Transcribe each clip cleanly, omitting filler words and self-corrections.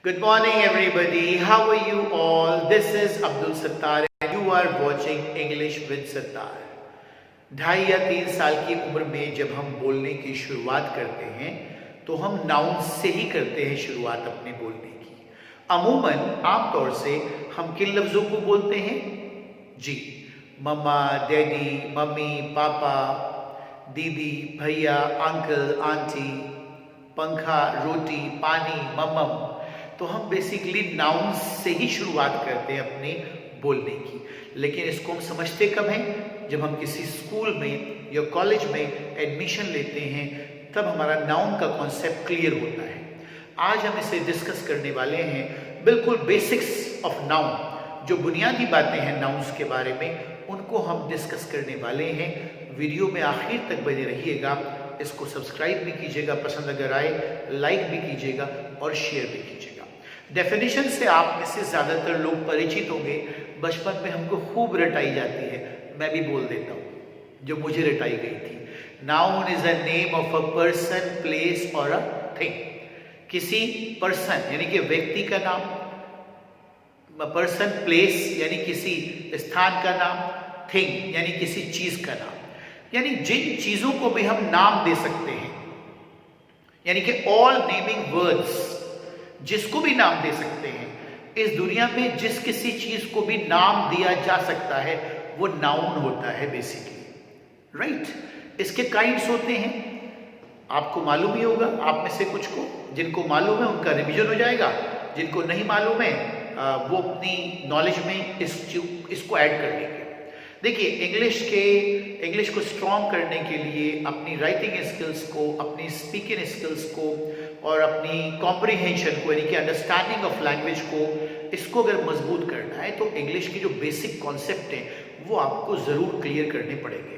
Good morning, everybody. How are you all? This is Abdul Sattar and you are watching English with Sattar. 2.5 या 3 साल की उम्र में जब हम बोलने की शुरुआत करते हैं तो हम नाउन से ही करते हैं शुरुआत अपने बोलने की। अमूमन आमतौर से हम किन लफ्ज़ों को बोलते हैं? जी, मम्मा, डैडी, मम्मी, पापा, दीदी, भैया, अंकल, आंटी, पंखा, रोटी, पानी, मम्मम। तो हम बेसिकली नाउन से ही शुरुआत करते हैं अपने बोलने की। लेकिन इसको हम समझते कब हैं? जब हम किसी स्कूल में या कॉलेज में एडमिशन लेते हैं, तब हमारा नाउन का कॉन्सेप्ट क्लियर होता है। आज हम इसे डिस्कस करने वाले हैं, बिल्कुल बेसिक्स ऑफ नाउन, जो बुनियादी बातें हैं नाउन्स के बारे में, उनको हम डिस्कस करने वाले हैं। वीडियो में आखिर तक बने रहिएगा। इसको सब्सक्राइब भी कीजिएगा, पसंद अगर आए लाइक भी कीजिएगा और शेयर भी कीजिएगा। डेफिनेशन से आप में से ज़्यादातर लोग परिचित होंगे। बचपन में हमको खूब रटाई जाती है, मैं भी बोल देता हूँ जो मुझे रटाई गई थी। Noun is a name of a person, place और अ थिंग। किसी पर्सन यानी कि व्यक्ति का नाम, पर्सन, प्लेस यानी किसी स्थान का नाम, थिंग यानी किसी चीज का नाम। यानी जिन चीजों को भी हम नाम दे सकते हैं, यानी कि ऑल नेमिंग वर्ड्स, जिसको भी नाम दे सकते हैं। इस दुनिया में जिस किसी चीज को भी नाम दिया जा सकता है वो नाउन होता है बेसिकली, राइट। इसके काइंड्स होते हैं, आपको मालूम ही होगा। आप में से कुछ को, जिनको मालूम है उनका रिवीजन हो जाएगा, जिनको नहीं मालूम है वो अपनी नॉलेज में इसको ऐड कर लेंगे। देखिए, इंग्लिश को स्ट्रॉन्ग करने के लिए अपनी राइटिंग स्किल्स को, अपनी स्पीकिंग स्किल्स को और अपनी कॉम्प्रिहेंशन को, यानी कि अंडरस्टैंडिंग ऑफ लैंग्वेज को, इसको अगर मजबूत करना है तो इंग्लिश के जो बेसिक कॉन्सेप्ट हैं वो आपको ज़रूर क्लियर करने पड़ेंगे।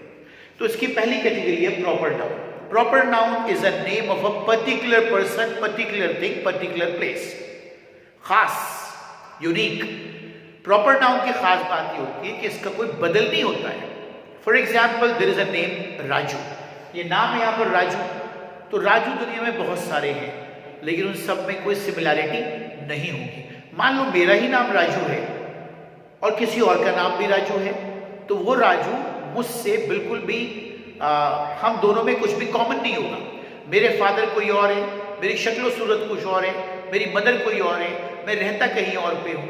तो इसकी पहली कैटेगरी है proper noun. Proper noun is a name of a particular person, particular thing, particular place. खास, यूनिक। प्रॉपर नाउन की खास बात ये होती है कि इसका कोई बदल नहीं होता है। For example, there is a name Raju. ये नाम है यहाँ पर राजू। तो राजू दुनिया में बहुत सारे हैं, लेकिन उन सब में कोई सिमिलैरिटी नहीं होगी। मान लो मेरा ही नाम राजू है और किसी और का नाम भी राजू है, तो वो राजू मुझसे बिल्कुल भी हम दोनों में कुछ भी कॉमन नहीं होगा। मेरे फादर कोई और है, मेरी शक्ल सूरत कुछ और है, मेरी मदर कोई और है, मैं रहता कहीं और पे हूँ,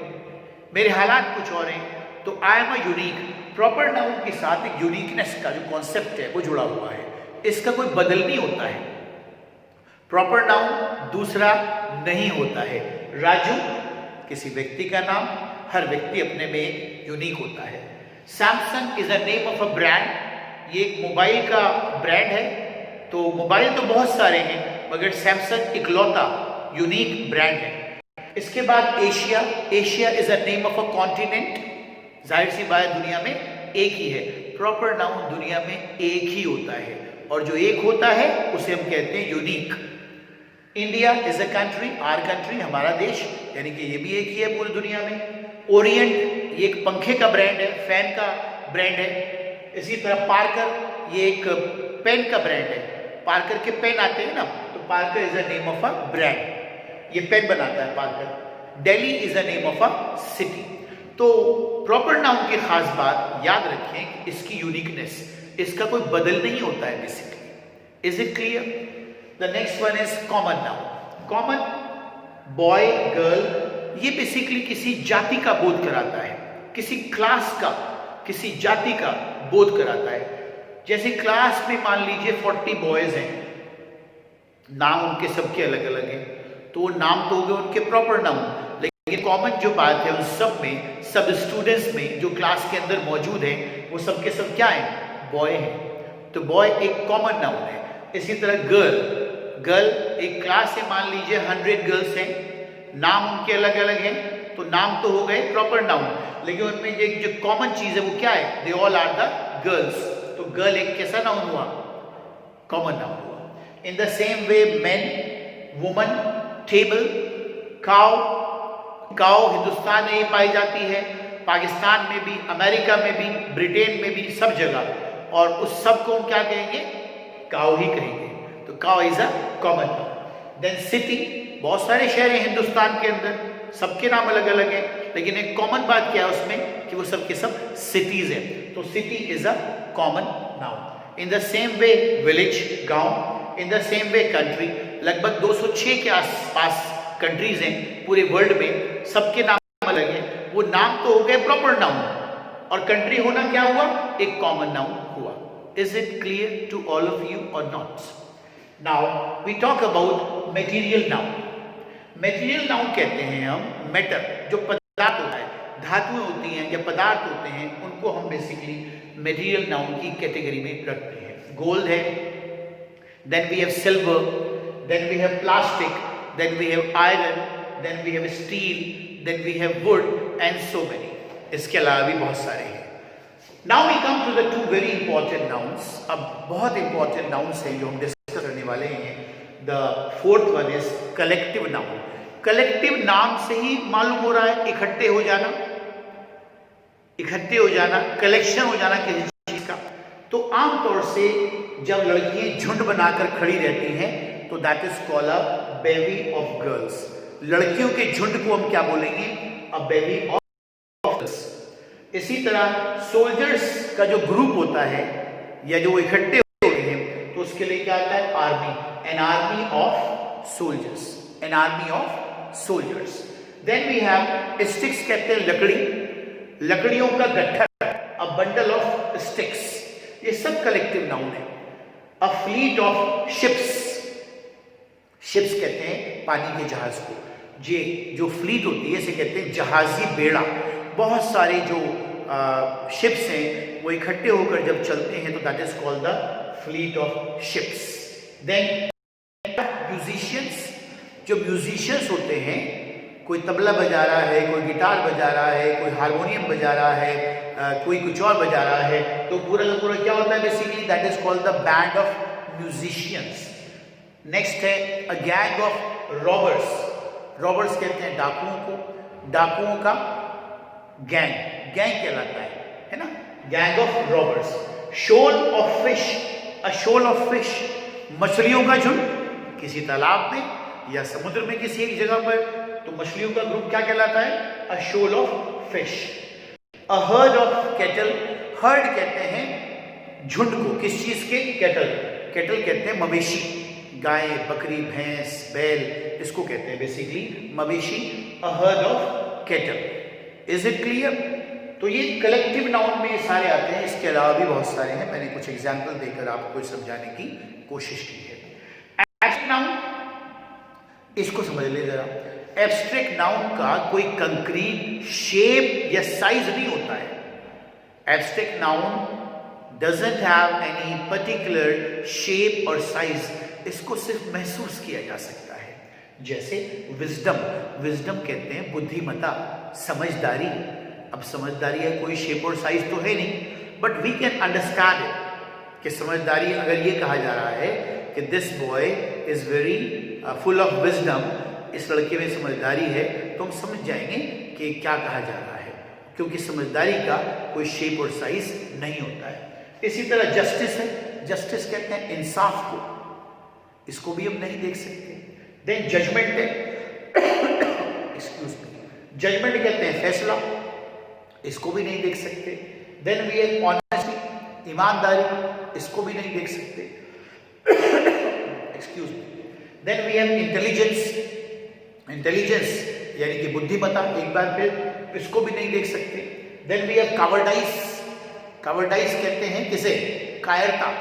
मेरे हालात कुछ और हैं। तो I am a unique. Proper noun के साथ एक यूनिकनेस का जो कॉन्सेप्ट है वो जुड़ा हुआ है। इसका कोई बदल नहीं होता है। प्रॉपर नाउन दूसरा नहीं होता है। राजू किसी व्यक्ति का नाम, हर व्यक्ति अपने में एक यूनिक होता है। Samsung is a name of a brand. ये एक मोबाइल का ब्रांड है। तो मोबाइल तो बहुत सारे हैं, मगर सैमसंग इकलौता यूनिक ब्रांड है। इसके बाद Asia. Asia is a name of a continent. जाहिर सी बात, दुनिया में एक ही है। प्रॉपर नाउन दुनिया में एक ही होता है, और जो एक होता है उसे हम कहते हैं unique. India is a country, our country, हमारा देश, यानी कि ये भी एक ही है पूरी दुनिया में। ओरिएंट, ये एक पंखे का ब्रांड है, फैन का ब्रांड है। इसी तरह पार्कर, ये एक पेन का ब्रांड है। पार्कर के पेन आते हैं ना, तो Parker is a name of a brand, ये पेन बनाता है Parker. Delhi is a name of a city. तो प्रॉपर नाउन की खास बात याद रखें कि इसकी यूनिकनेस, इसका कोई बदल नहीं होता है basically. Is it clear? The next one is common noun. Common, boy, girl, ये बेसिकली किसी जाति का बोध कराता है, किसी क्लास का, किसी जाति का बोध कराता है। जैसे क्लास में मान लीजिए 40 बॉयज हैं, नाम उनके सबके अलग अलग हैं, तो वो नाम तो हो गए उनके प्रॉपर नाउन। लेकिन कॉमन जो बात है उन सब में, सब स्टूडेंट्स में जो क्लास के अंदर मौजूद हैं, वो सब के सब क्या हैं? बॉय हैं। तो बॉय एक कॉमन नाउन है। इसी तरह गर्ल, गर्ल एक क्लास है, मान लीजिए 100 गर्ल्स हैं, नाम उनके अलग अलग हैं, तो नाम तो हो गए प्रॉपर नाउन, लेकिन उनमें जो कॉमन चीज है वो क्या है? They all are the girls. तो गर्ल एक कैसा नाउन हुआ? कॉमन नाउन हुआ। In the same way men, woman, table, cow. Cow Hindustan में ही पाई जाती है, पाकिस्तान में भी, अमेरिका में भी, ब्रिटेन में भी, सब जगह। और उस सब को हम क्या कहेंगे? काउ ही कहेंगे। तो cow is a common noun. Then city, बहुत सारे शहर हैं हिंदुस्तान के अंदर, सबके नाम अलग अलग हैं, लेकिन एक कॉमन बात क्या है उसमें कि वो सब के सब सिटीज हैं। तो city is a common noun. In the same way village, गांव, in the same way country, लगभग 206 के आसपास कंट्रीज हैं पूरे वर्ल्ड में, सबके नाम अलग हैं। वो नाम तो हो गए प्रॉपर नाउन, और कंट्री होना क्या हुआ, एक कॉमन नाउन हुआ। Is it clear to all of you और not? Now we talk about material noun. Material noun कहते हैं हम मैटर, जो पदार्थ होता है, धातुएं होती हैं या पदार्थ होते हैं, उनको हम बेसिकली मटेरियल नाउन की कैटेगरी में रखते हैं। गोल्ड है, then we have silver, then we have plastic, then we have iron, then we have steel, then we have wood and so many. इसके अलावा भी बहुत सारे हैं। Now we come to the two very important nouns. अब बहुत important nouns हैं जो हम डिस्कस करने वाले हैं। The fourth one is collective noun. Collective नाम से ही मालूम हो रहा है इकट्ठे हो जाना, इकट्ठे हो जाना, कलेक्शन हो जाना किसी चीज का। तो आमतौर से जब लड़कियां झुंड बनाकर खड़ी रहती हैं तो that is called a bevy of girls. लड़कियों के झुंड को हम क्या बोलेंगे, अ बेवी ऑफ। इसी तरह सोल्जर्स का जो ग्रुप होता है या जो इकट्ठे होते हैं तो उसके लिए क्या आता है, army, an army of soldiers, an army of soldiers. Then we have sticks, कहते हैं लकड़ी, लकड़ियों का गट्ठर, अ बंडल ऑफ स्टिक्स। ये सब कलेक्टिव नाउन है। A fleet of ships, ships कहते हैं पानी के जहाज को। ये जो फ्लीट होती है इसे कहते हैं जहाजी बेड़ा। बहुत सारे जो शिप्स हैं वो इकट्ठे होकर जब चलते हैं तो that is called the fleet of ships. Then musicians, जो म्यूजिशियंस होते हैं, कोई तबला बजा रहा है, कोई गिटार बजा रहा है, कोई हारमोनियम बजा रहा है, कोई कुछ और बजा रहा है, तो पूरा का पूरा क्या होता है, basically that is called the band of musicians. Next है a gang of robbers. Robbers कहते हैं डाकुओं को, डाकुओं का गैंग, गैंग कहलाता है ना, gang of robbers. Shoal of fish, a shoal of fish, मछलियों का झुंड, किसी तालाब में या समुद्र में किसी एक जगह पर, तो मछलियों का ग्रुप क्या कहलाता है, a shoal of fish. A herd of cattle, herd कहते हैं झुंड को, किस चीज के, कैटल, कैटल कहते हैं मवेशी, गाय, बकरी, भैंस, बैल, इसको कहते हैं बेसिकली मवेशी। अ herd of cattle. Is it clear? तो ये कलेक्टिव नाउन में सारे आते हैं, इसके अलावा भी बहुत सारे हैं, मैंने कुछ एग्जाम्पल देकर आपको समझाने की कोशिश की है। एब्स्ट्रैक्ट नाउन, इसको समझ ले जरा। एब्स्ट्रैक्ट नाउन का कोई कंक्रीट शेप या साइज नहीं होता है। Abstract noun doesn't have any particular shape और साइज, इसको सिर्फ महसूस किया जा सकता है। जैसे विजडम, विजडम कहते हैं बुद्धिमता, समझदारी। अब समझदारी है कोई शेप और साइज तो है नहीं, but we can understand it कि समझदारी, अगर ये कहा जा रहा है कि this boy is very full of wisdom, इस लड़के में समझदारी है, तो हम समझ जाएंगे कि क्या कहा जा रहा है, क्योंकि समझदारी का कोई शेप और साइज नहीं होता है। इसी तरह जस्टिस है, जस्टिस कहते हैं इंसाफ को, इसको भी हम नहीं देख सकते। देन जजमेंट है, एक्सक्यूज मी, जजमेंट कहते हैं फैसला, इसको भी नहीं देख सकते। देन वी हैव ऑनेस्टी, ईमानदारी, इसको भी नहीं देख सकते, excuse me. Then we have intelligence, intelligence यानी कि बुद्धिमत्ता, एक बार फिर इसको भी नहीं देख सकते। देन वी हैव कावर्डाइस, कावर्डाइस कहते हैं किसे, कायरता,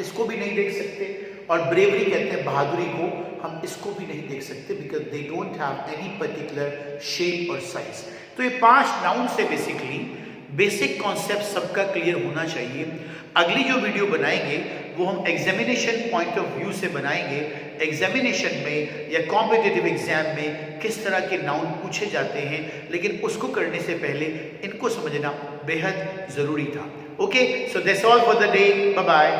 इसको भी नहीं देख सकते। और ब्रेवरी कहते हैं बहादुरी को, हम इसको भी नहीं देख सकते, because they don't have any particular shape और साइज। तो ये 5 नाउन से बेसिकली बेसिक कॉन्सेप्ट सबका क्लियर होना चाहिए। अगली जो वीडियो बनाएंगे वो हम एग्जामिनेशन पॉइंट ऑफ व्यू से बनाएंगे, एग्जामिनेशन में या कॉम्पिटिटिव एग्जाम में किस तरह के नाउन पूछे जाते हैं, लेकिन उसको करने से पहले इनको समझना बेहद जरूरी था। Okay, so that's all for the day, bye bye.